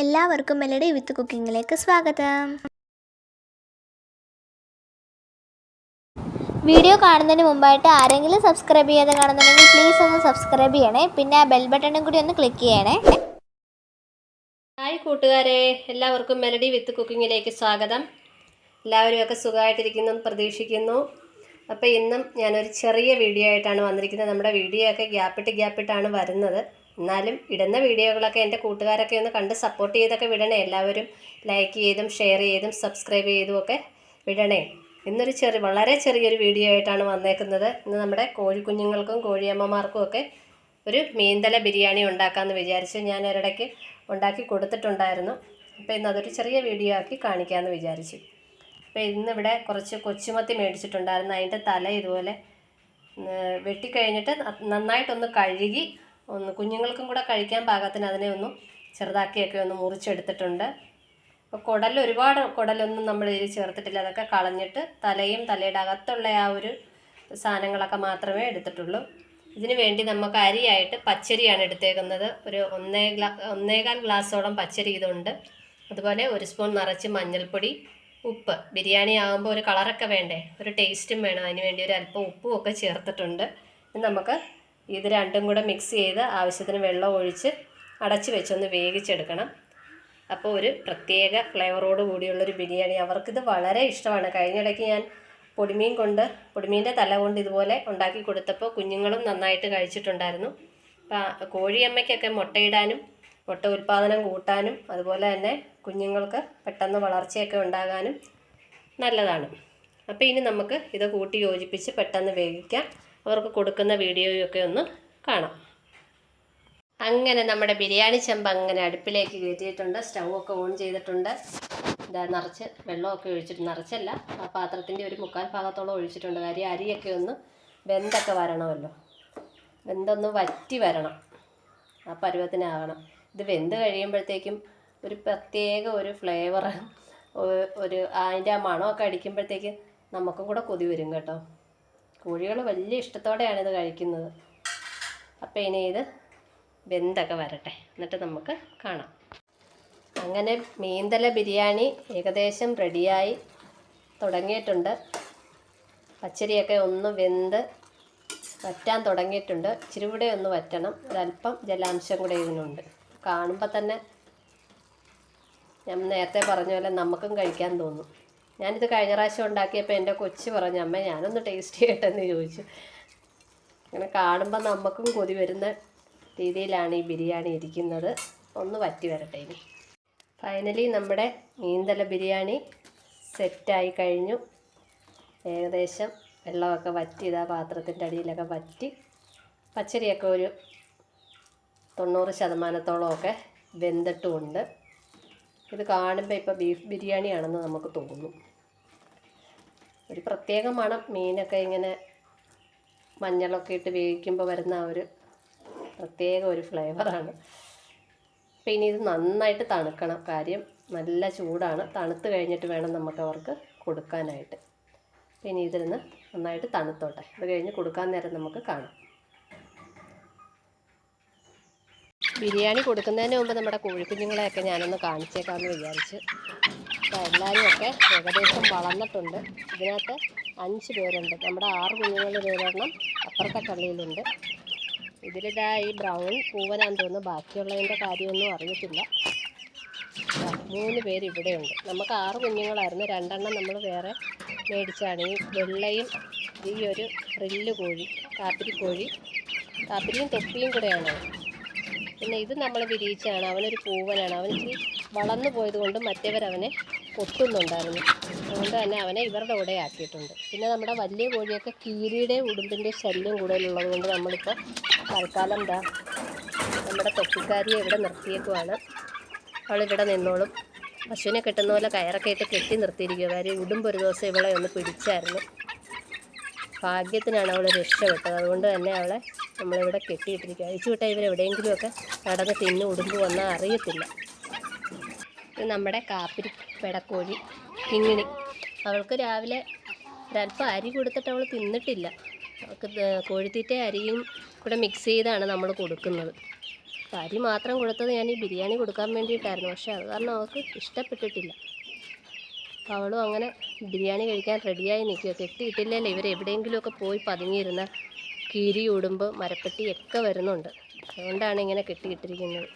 എല്ലാവർക്കും മെലഡി വിത്ത് കുക്കിങ്ങിലേക്ക് സ്വാഗതം. വീഡിയോ കാണുന്നതിന് മുമ്പായിട്ട് ആരെങ്കിലും സബ്സ്ക്രൈബ് ചെയ്യാതെ കാണുന്നുണ്ടെങ്കിൽ പ്ലീസ് ഒന്ന് സബ്സ്ക്രൈബ് ചെയ്യണേ. പിന്നെ ആ ബെൽ ബട്ടണും കൂടി ഒന്ന് ക്ലിക്ക് ചെയ്യണേ. ഹായ് കൂട്ടുകാരെ, എല്ലാവർക്കും മെലഡി വിത്ത് കുക്കിങ്ങിലേക്ക് സ്വാഗതം. എല്ലാവരും ഒക്കെ സുഖമായിട്ടിരിക്കുന്നു പ്രതീക്ഷിക്കുന്നു. അപ്പോൾ ഇന്നും ഞാനൊരു ചെറിയ വീഡിയോ ആയിട്ടാണ് വന്നിരിക്കുന്നത്. നമ്മുടെ വീഡിയോ ഒക്കെ ഗ്യാപ്പിട്ടാണ് വരുന്നത്. എന്നാലും ഇടുന്ന വീഡിയോകളൊക്കെ എൻ്റെ കൂട്ടുകാരൊക്കെ ഒന്ന് കണ്ട് സപ്പോർട്ട് ചെയ്തൊക്കെ വിടണേ. എല്ലാവരും ലൈക്ക് ചെയ്തും ഷെയർ ചെയ്തും സബ്സ്ക്രൈബ് ചെയ്തും ഒക്കെ വിടണേ. ഇന്നൊരു വളരെ ചെറിയൊരു വീഡിയോ ആയിട്ടാണ് വന്നേക്കുന്നത്. ഇന്ന് നമ്മുടെ കോഴിക്കുഞ്ഞുങ്ങൾക്കും കോഴിയമ്മമാർക്കും ഒക്കെ ഒരു മീൻതല ബിരിയാണി ഉണ്ടാക്കാമെന്ന് വിചാരിച്ചു. ഞാൻ ഒരിടയ്ക്ക് ഉണ്ടാക്കി കൊടുത്തിട്ടുണ്ടായിരുന്നു. അപ്പോൾ ഇന്ന് അതൊരു ചെറിയ വീഡിയോ ആക്കി കാണിക്കാമെന്ന് വിചാരിച്ചു. അപ്പോൾ ഇന്നിവിടെ കുറച്ച് കൊച്ചുമത്തി മേടിച്ചിട്ടുണ്ടായിരുന്നു. അതിൻ്റെ തല ഇതുപോലെ വെട്ടിക്കഴിഞ്ഞിട്ട് നന്നായിട്ടൊന്ന് കഴുകി കുഞ്ഞുങ്ങൾക്കും കൂടെ കഴിക്കാൻ പാകത്തിന് അതിനെ ഒന്ന് ചെറുതാക്കിയൊക്കെ ഒന്ന് മുറിച്ചെടുത്തിട്ടുണ്ട്. അപ്പോൾ ഒരുപാട് കുടലൊന്നും നമ്മൾ ഇതിൽ ചേർത്തിട്ടില്ല. അതൊക്കെ കളഞ്ഞിട്ട് തലയും തലയുടെ അകത്തുള്ള ആ ഒരു സാധനങ്ങളൊക്കെ മാത്രമേ എടുത്തിട്ടുള്ളൂ. ഇതിനു വേണ്ടി നമുക്ക് അരിയായിട്ട് പച്ചരിയാണ് എടുത്തേക്കുന്നത്. ഒരു 1.25 ഗ്ലാസ്സോളം പച്ചരി ഇതുണ്ട്. അതുപോലെ 1 സ്പൂൺ നിറച്ച് മഞ്ഞൾപ്പൊടി, ഉപ്പ്. ബിരിയാണി ആകുമ്പോൾ ഒരു കളറൊക്കെ വേണ്ടേ, ഒരു ടേസ്റ്റും വേണം. അതിന് വേണ്ടി ഒരു അല്പം ഉപ്പും ഒക്കെ ചേർത്തിട്ടുണ്ട്. നമുക്ക് ഇത് രണ്ടും കൂടെ മിക്സ് ചെയ്ത് ആവശ്യത്തിന് വെള്ളം ഒഴിച്ച് അടച്ച് വെച്ചൊന്ന് വേവിച്ചെടുക്കണം. അപ്പോൾ ഒരു പ്രത്യേക ഫ്ലേവറോട് കൂടിയുള്ളൊരു ബിരിയാണി. അവർക്കിത് വളരെ ഇഷ്ടമാണ്. കഴിഞ്ഞിടയ്ക്ക് ഞാൻ പൊടിമീൻ്റെ തല കൊണ്ട് ഇതുപോലെ ഉണ്ടാക്കി കൊടുത്തപ്പോൾ കുഞ്ഞുങ്ങളും നന്നായിട്ട് കഴിച്ചിട്ടുണ്ടായിരുന്നു. അപ്പോൾ കോഴിയമ്മയ്ക്കൊക്കെ മുട്ടയിടാനും മുട്ട ഉൽപ്പാദനം കൂട്ടാനും അതുപോലെ തന്നെ കുഞ്ഞുങ്ങൾക്ക് പെട്ടെന്ന് വളർച്ചയൊക്കെ ഉണ്ടാകാനും നല്ലതാണ്. അപ്പോൾ ഇനി നമുക്ക് ഇത് കൂട്ടി യോജിപ്പിച്ച് പെട്ടെന്ന് വേവിക്കാം. അവർക്ക് കൊടുക്കുന്ന വീഡിയോയൊക്കെ ഒന്ന് കാണാം. അങ്ങനെ നമ്മുടെ ബിരിയാണി ചെമ്പ് അങ്ങനെ അടുപ്പിലേക്ക് കയറ്റിയിട്ടുണ്ട്. സ്റ്റൗവൊക്കെ ഓൺ ചെയ്തിട്ടുണ്ട്. ഇതാ നിറച്ച് വെള്ളമൊക്കെ ഒഴിച്ചിട്ട്, നിറച്ചല്ല, ആ പാത്രത്തിൻ്റെ ഒരു 3/4 ഭാഗത്തോളം ഒഴിച്ചിട്ടുണ്ട്. കാര്യം അരിയൊക്കെ ഒന്ന് വെന്തൊക്കെ വരണമല്ലോ, വെന്തൊന്ന് വറ്റി വരണം, ആ പരുവത്തിനാകണം. ഇത് വെന്ത് കഴിയുമ്പോഴത്തേക്കും ഒരു പ്രത്യേക ഒരു ഫ്ലേവർ, അതിൻ്റെ ആ മണമൊക്കെ അടിക്കുമ്പോഴത്തേക്കും നമുക്കും കൂടെ കൊതി വരും കേട്ടോ. കോഴികൾ വലിയ ഇഷ്ടത്തോടെയാണ് ഇത് കഴിക്കുന്നത്. അപ്പോൾ ഇനി ഇത് വെന്തൊക്കെ വരട്ടെ, എന്നിട്ട് നമുക്ക് കാണാം. അങ്ങനെ മീൻതല ബിരിയാണി ഏകദേശം റെഡിയായി തുടങ്ങിയിട്ടുണ്ട്. പച്ചരിയൊക്കെ ഒന്ന് വെന്ത് വറ്റാൻ തുടങ്ങിയിട്ടുണ്ട്. ഇച്ചിരി കൂടെ ഒന്ന് വറ്റണം. ഒരല്പം ജലാംശം കൂടെ ഇതിനുണ്ട്. കാണുമ്പോൾ തന്നെ ഞാൻ നേരത്തെ പറഞ്ഞ പോലെ നമുക്കും കഴിക്കാൻ തോന്നും. ഞാനിത് കഴിഞ്ഞ പ്രാവശ്യം ഉണ്ടാക്കിയപ്പോൾ എൻ്റെ കൊച്ച് പറഞ്ഞു, അമ്മ ഞാനൊന്ന് ടേസ്റ്റ് ചെയ്യട്ടെന്ന് ചോദിച്ചു. അങ്ങനെ കാണുമ്പോൾ നമുക്കും കൊതി വരുന്ന രീതിയിലാണ് ഈ ബിരിയാണി ഇരിക്കുന്നത്. ഒന്ന് വറ്റി വരട്ടെ. ഇനി ഫൈനലി നമ്മുടെ മീൻതല ബിരിയാണി സെറ്റായി കഴിഞ്ഞു. ഏകദേശം വെള്ളമൊക്കെ വറ്റി, ഇതാ പാത്രത്തിൻ്റെ അടിയിലൊക്കെ വറ്റി. പച്ചരിയൊക്കെ ഒരു 90% വെന്തിട്ടുമുണ്ട്. ഇത് കാണുമ്പോൾ ഇപ്പോൾ ബീഫ് ബിരിയാണിയാണെന്ന് നമുക്ക് തോന്നും. ഒരു പ്രത്യേക മണം. മീനൊക്കെ ഇങ്ങനെ മഞ്ഞളൊക്കെ ഇട്ട് വേവിക്കുമ്പോൾ വരുന്ന ആ ഒരു പ്രത്യേക ഒരു ഫ്ലേവറാണ്. അപ്പോൾ ഇനി ഇത് നന്നായിട്ട് തണുക്കണം. കാര്യം നല്ല ചൂടാണ്. തണുത്ത് കഴിഞ്ഞിട്ട് വേണം നമുക്ക് അവർക്ക് കൊടുക്കാനായിട്ട്. ഇനി ഇതിരുന്ന് നന്നായിട്ട് തണുത്തോട്ടെ. അത് കഴിഞ്ഞ് കൊടുക്കാൻ നേരം നമുക്ക് കാണാം. ബിരിയാണി കൊടുക്കുന്നതിന് മുമ്പ് നമ്മുടെ കോഴിക്കുഞ്ഞുങ്ങളെയൊക്കെ ഞാനൊന്ന് കാണിച്ചേക്കാമെന്ന് വിചാരിച്ചു. അപ്പോൾ എല്ലാവരും ഒക്കെ ഏകദേശം വളർന്നിട്ടുണ്ട്. ഇതിനകത്ത് 5 പേരുണ്ട്. നമ്മുടെ 6 കുഞ്ഞുങ്ങൾ ഒരെണ്ണം അപ്പുറത്തെ കള്ളിയിലുണ്ട്. ഇതിലിതാ ഈ ബ്രൗൺ പൂവനാന്ന് തോന്നുന്നു. ബാക്കിയുള്ളതിൻ്റെ കാര്യമൊന്നും അറിയത്തില്ല. 3 പേര് ഇവിടെയുണ്ട്. നമുക്ക് 6 കുഞ്ഞുങ്ങളായിരുന്നു. 2 എണ്ണം നമ്മൾ വേറെ മേടിച്ചാണ്. ഈ വെള്ളയും ഈ ഒരു ഫ്രില്ല് കോഴി, കാപ്പിരിയും തൊപ്പിയും കൂടെയാണ്. പിന്നെ ഇത് നമ്മൾ വിരിയിച്ചാണ്. അവനൊരു പൂവനാണ്. അവൻ ഇച്ചിരി വളർന്നു പോയത് കൊണ്ട് മറ്റവരവനെ കൊത്തുന്നുണ്ടായിരുന്നു. അതുകൊണ്ട് തന്നെ അവനെ ഇവരുടെ കൂടെ ആക്കിയിട്ടുണ്ട്. പിന്നെ നമ്മുടെ വലിയ കോഴിയൊക്കെ കീരിയുടെ ഉടുമ്പിൻ്റെ ശല്യം കൂടുതലുള്ളത് കൊണ്ട് നമ്മളിപ്പോൾ തൽക്കാലം നമ്മുടെ തൊപ്പിക്കാരിയെ ഇവിടെ നിർത്തിയേക്കുവാണ്. അവളിവിടെ നിന്നോളും. പശുവിനെ കെട്ടുന്ന പോലെ കയറൊക്കെ ഇട്ട് കെട്ടി നിർത്തിയിരിക്കുക. കാര്യം ഉടുമ്പ് ഒരു ദിവസം ഇവളെ ഒന്ന് പിടിച്ചായിരുന്നു. ഭാഗ്യത്തിനാണ് അവൾ രക്ഷപ്പെട്ടത്. അതുകൊണ്ട് തന്നെ അവളെ നമ്മളിവിടെ കെട്ടിയിട്ടിരിക്കുക. അഴിച്ചു വിട്ടാൽ ഇവരെവിടെയെങ്കിലുമൊക്കെ നടന്ന് തിന്ന് ഉടുമ്പ് വന്നാൽ അറിയത്തില്ല. ഇത് നമ്മുടെ കാപ്പിരി പെടക്കോഴി കിങ്ങിണി. അവൾക്ക് രാവിലെ ഒരല്പം അരി കൊടുത്തിട്ട് അവൾ തിന്നിട്ടില്ല. അവൾക്ക് കോഴിത്തീറ്റ അരിയും കൂടെ മിക്സ് ചെയ്താണ് നമ്മൾ കൊടുക്കുന്നത്. അരി മാത്രം കൊടുത്തത് ഞാൻ ഈ ബിരിയാണി കൊടുക്കാൻ വേണ്ടിയിട്ടായിരുന്നു, പക്ഷേ അത് കാരണം അവൾക്ക് ഇഷ്ടപ്പെട്ടിട്ടില്ല. അപ്പോൾ അവളും അങ്ങനെ ബിരിയാണി കഴിക്കാൻ റെഡിയായി നിൽക്കുക. കെട്ടിയിട്ടില്ലല്ലോ, ഇവർ എവിടെയെങ്കിലുമൊക്കെ പോയി പതുങ്ങിയിരുന്ന കീരി, ഉടുമ്പ്, മരപ്പെട്ടിയൊക്കെ വരുന്നുണ്ട്. അതുകൊണ്ടാണ് ഇങ്ങനെ കെട്ടിയിട്ടിരിക്കുന്നത്.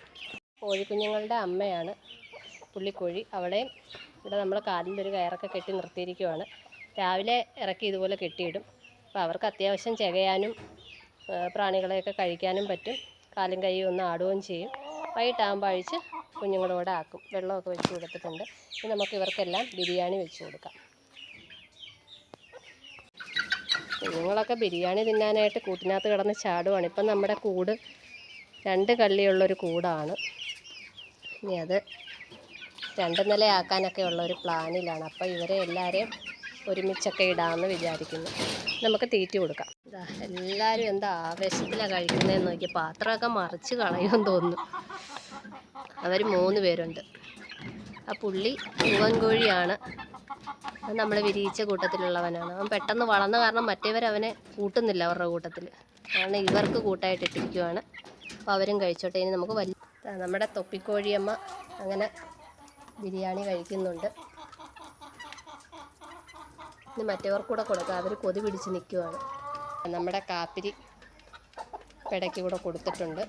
കോഴിക്കുഞ്ഞുങ്ങളുടെ അമ്മയാണ് പുള്ളിക്കോഴി. അവളെ ഇവിടെ നമ്മൾ കാലിലൊരു കയറൊക്കെ കെട്ടി നിർത്തിയിരിക്കുവാണ്. രാവിലെ ഇറക്കി ഇതുപോലെ കെട്ടിയിടും. അപ്പോൾ അവർക്ക് അത്യാവശ്യം ചികയാനും പ്രാണികളെയൊക്കെ കഴിക്കാനും പറ്റും. കാലും കൈയും ഒന്ന് ആടുകയും ചെയ്യും. വൈകിട്ടാകുമ്പോൾ അഴിച്ച് കുഞ്ഞുങ്ങളോടെ ആക്കും. വെള്ളമൊക്കെ വെച്ച് കൊടുത്തിട്ടുണ്ട്. ഇനി നമുക്ക് ഇവർക്കെല്ലാം ബിരിയാണി വെച്ച് കൊടുക്കാം. കുഞ്ഞുങ്ങളൊക്കെ ബിരിയാണി തിന്നാനായിട്ട് കൂട്ടിനകത്ത് കിടന്ന് ചാടുവാണ്. ഇപ്പം നമ്മുടെ കൂട് 2 കള്ളിയുള്ളൊരു കൂടാണ്. ഇനി അത് 2 നിലയാക്കാനൊക്കെ ഉള്ളൊരു പ്ലാനിലാണ്. അപ്പോൾ ഇവരെ എല്ലാവരെയും ഒരുമിച്ചൊക്കെ ഇടാമെന്ന് വിചാരിക്കുന്നു. നമുക്ക് തീറ്റി കൊടുക്കാം. എല്ലാവരും എന്താ ആവേശത്തിലാണ് കഴിക്കുന്നതെന്ന് നോക്കി. പാത്രമൊക്കെ മറിച്ച് കളയുമെന്ന് തോന്നുന്നു. അവർ 3 പേരുണ്ട്. ആ പുള്ളി പൂവൻ കോഴിയാണ്. അത് നമ്മൾ വിരിയിച്ച കൂട്ടത്തിലുള്ളവനാണ്. അവൻ പെട്ടെന്ന് വളർന്ന കാരണം മറ്റേവരവനെ കൂട്ടുന്നില്ല അവരുടെ കൂട്ടത്തിൽ. കാരണം ഇവർക്ക് കൂട്ടായിട്ട് ഇട്ടിരിക്കുവാണ്. അപ്പോൾ അവരും കഴിച്ചോട്ടെ. ഇനി നമുക്ക് നമ്മുടെ തൊപ്പിക്കോഴിയമ്മ അങ്ങനെ ബിരിയാണി കഴിക്കുന്നുണ്ട്. ഇനി മറ്റവർക്കൂടെ കൊടുക്കാം. അവർ കൊതി പിടിച്ച് നിൽക്കുവാണ്. നമ്മുടെ കാപ്പിരി പിടയ്ക്ക് കൂടെ കൊടുത്തിട്ടുണ്ട്.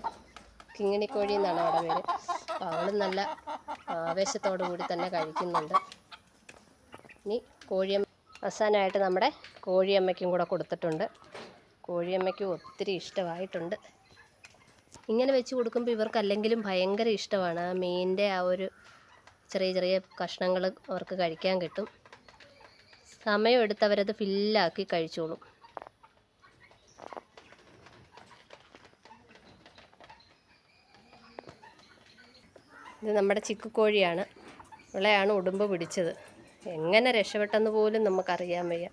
കിങ്ങിണിക്കോഴി എന്നാണ് അവിടെ പേര്. അപ്പോൾ അവളും നല്ല ആവേശത്തോടു കൂടി തന്നെ കഴിക്കുന്നുണ്ട്. ഇനി കോഴിയമ്മ അവസാനമായിട്ട് നമ്മുടെ കോഴിയമ്മയ്ക്കും കൂടെ കൊടുത്തിട്ടുണ്ട്. കോഴിയമ്മയ്ക്കും ഒത്തിരി ഇഷ്ടമായിട്ടുണ്ട്. ഇങ്ങനെ വെച്ച് കൊടുക്കുമ്പോൾ ഇവർക്ക് അല്ലെങ്കിലും ഭയങ്കര ഇഷ്ടമാണ്. ആ മീനിൻ്റെ ആ ഒരു ചെറിയ ചെറിയ കഷ്ണങ്ങൾ അവർക്ക് കഴിക്കാൻ കിട്ടും. സമയമെടുത്ത് അവരത് ഫില്ലാക്കി കഴിച്ചോളും. ഇത് നമ്മുടെ ചിക്കുക്കോഴിയാണ്. ഇവളെയാണ് ഉടുമ്പ് പിടിച്ചത്. എങ്ങനെ രക്ഷപ്പെട്ടെന്ന് പോലും നമുക്കറിയാൻ വയ്യ.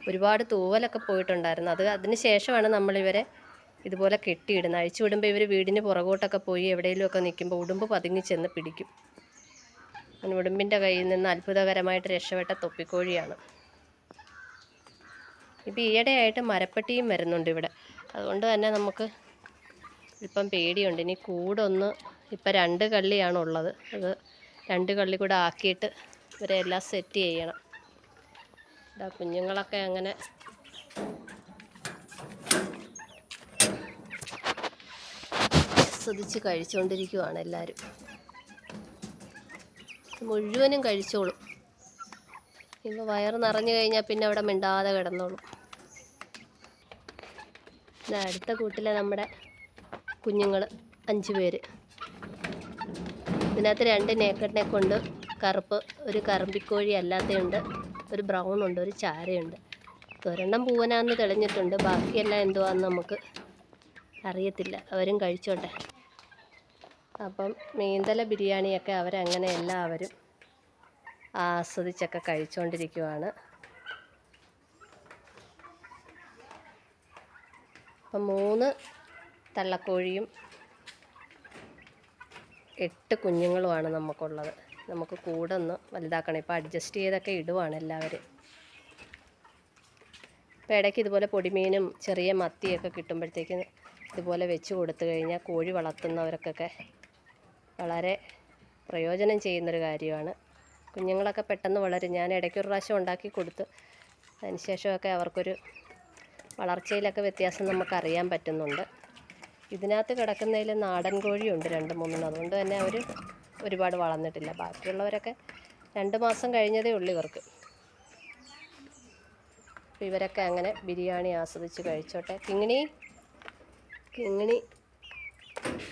ഒരുപാട് തൂവലൊക്കെ പോയിട്ടുണ്ടായിരുന്നു. അതിന് ശേഷമാണ് നമ്മളിവരെ ഇതുപോലെ കെട്ടിയിടുന്നത്. അഴിച്ചു വിടുമ്പോൾ ഇവർ വീടിന് പുറകോട്ടൊക്കെ പോയി എവിടെയെങ്കിലുമൊക്കെ നിൽക്കുമ്പോൾ ഉടുമ്പ് പതുങ്ങി ചെന്ന് പിടിക്കും. അങ്ങനെ ഉടുമ്പിൻ്റെ കയ്യിൽ നിന്ന് അത്ഭുതകരമായിട്ട് രക്ഷപ്പെട്ട തൊപ്പിക്കോഴിയാണ്. ഇപ്പം ഈയിടെയായിട്ട് മരപ്പെട്ടിയും വരുന്നുണ്ട് ഇവിടെ. അതുകൊണ്ട് തന്നെ നമുക്ക് ഇപ്പം പേടിയുണ്ട്. ഇനി കൂടൊന്ന് ഇപ്പം 2 കള്ളിയാണുള്ളത്. അത് 2 കള്ളി കൂടെ ആക്കിയിട്ട് ഇവരെ എല്ലാം സെറ്റ് ചെയ്യണം. ഇതാ കുഞ്ഞുങ്ങളൊക്കെ അങ്ങനെ ആസ്വദിച്ച് കഴിച്ചുകൊണ്ടിരിക്കുവാണ് എല്ലാവരും. മുഴുവനും കഴിച്ചോളും. ഇപ്പോൾ വയറ് നിറഞ്ഞു കഴിഞ്ഞാൽ പിന്നെ അവിടെ മിണ്ടാതെ കിടന്നോളും. അടുത്ത കൂട്ടിലെ നമ്മുടെ കുഞ്ഞുങ്ങൾ 5 പേര്. ഇതിനകത്ത് 2 നേക്കഡ് നെക്കുണ്ട്. കറുപ്പ്, ഒരു കറുമ്പിക്കോഴി അല്ലാത്തയുണ്ട്, ഒരു ബ്രൗൺ ഉണ്ട്, ഒരു ചാരയുണ്ട്. ഒരെണ്ണം പൂവനാന്ന് തെളിഞ്ഞിട്ടുണ്ട്. ബാക്കിയെല്ലാം എന്തുവാന്ന് നമുക്ക് അറിയത്തില്ല. അവരും കഴിച്ചോട്ടെ. അപ്പം മീൻതല ബിരിയാണിയൊക്കെ അവരങ്ങനെ എല്ലാവരും ആസ്വദിച്ചൊക്കെ കഴിച്ചുകൊണ്ടിരിക്കുവാണ്. അപ്പം 3 തള്ളക്കോഴിയും 8 കുഞ്ഞുങ്ങളുമാണ് നമുക്കുള്ളത്. നമുക്ക് കൂടൊന്ന് വലുതാക്കണം. ഇപ്പോൾ അഡ്ജസ്റ്റ് ചെയ്തൊക്കെ ഇടുവാണ് എല്ലാവരും. ഇപ്പോൾ ഇടയ്ക്ക് ഇതുപോലെ പൊടിമീനും ചെറിയ മത്തിയൊക്കെ കിട്ടുമ്പോഴത്തേക്കും ഇതുപോലെ വെച്ച് കൊടുത്തു കഴിഞ്ഞാൽ കോഴി വളർത്തുന്നവർക്കൊക്കെ വളരെ പ്രയോജനം ചെയ്യുന്നൊരു കാര്യമാണ്. കുഞ്ഞുങ്ങളൊക്കെ പെട്ടെന്ന് വളരും. ഞാൻ ഇടയ്ക്കൊരു പ്രാവശ്യം ഉണ്ടാക്കി കൊടുത്തു. അതിനുശേഷമൊക്കെ അവർക്കൊരു വളർച്ചയിലൊക്കെ വ്യത്യാസം നമുക്കറിയാൻ പറ്റുന്നുണ്ട്. ഇതിനകത്ത് കിടക്കുന്നതിൽ നാടൻ കോഴിയുണ്ട് 2-3. അതുകൊണ്ട് തന്നെ അവർ ഒരുപാട് വളർന്നിട്ടില്ല. ബാക്കിയുള്ളവരൊക്കെ 2 മാസം കഴിഞ്ഞതേ ഉള്ളൂ ഇവർക്ക്. അപ്പോൾ ഇവരൊക്കെ അങ്ങനെ ബിരിയാണി ആസ്വദിച്ച് കഴിച്ചോട്ടെ. കിങ്ങിണി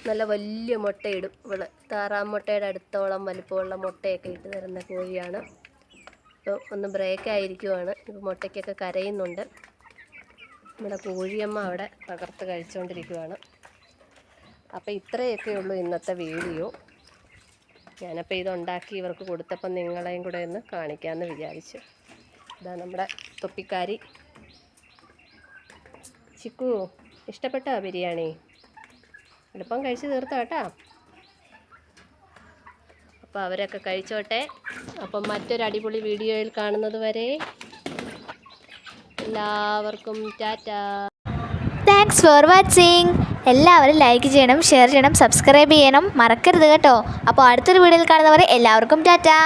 നല്ല വലിയ മുട്ടയിടും. ഇവള് താറാമുട്ടയുടെ അടുത്തോളം വലിപ്പമുള്ള മുട്ടയൊക്കെ ഇട്ട് തരുന്ന കോഴിയാണ്. ഇപ്പോൾ ഒന്ന് ബ്രേക്കായിരിക്കുവാണ്. ഇപ്പോൾ മുട്ടയ്ക്കൊക്കെ കരയുന്നുണ്ട്. നമ്മുടെ കോഴിയമ്മ അവിടെ തകർത്ത് കഴിച്ചുകൊണ്ടിരിക്കുവാണ്. അപ്പോൾ ഇത്രയൊക്കെ ഉള്ളൂ ഇന്നത്തെ വീഡിയോ. ഞാനപ്പോൾ ഇതുണ്ടാക്കി ഇവർക്ക് കൊടുത്തപ്പോൾ നിങ്ങളെയും കൂടെ ഒന്ന് കാണിക്കാമെന്ന് വിചാരിച്ചു. ഇതാ നമ്മുടെ തൊപ്പിക്കാരി ചിക്കു. ഇഷ്ടപ്പെട്ടോ ബിരിയാണി? എളുപ്പം കഴിച്ച് തീർത്തോ കേട്ടോ. അപ്പോൾ അവരൊക്കെ കഴിച്ചോട്ടെ. അപ്പം മറ്റൊരു അടിപൊളി വീഡിയോയിൽ കാണുന്നത് വരെ എല്ലാവർക്കും ടാറ്റാ. Thanks for watching. എല്ലാവരും ലൈക്ക് ചെയ്യണം, ഷെയർ ചെയ്യണം, സബ്സ്ക്രൈബ് ചെയ്യണം മറക്കരുത് കേട്ടോ. അപ്പോൾ അടുത്തൊരു വീഡിയോയിൽ കാണുന്നവരെ എല്ലാവർക്കും ടാറ്റാ.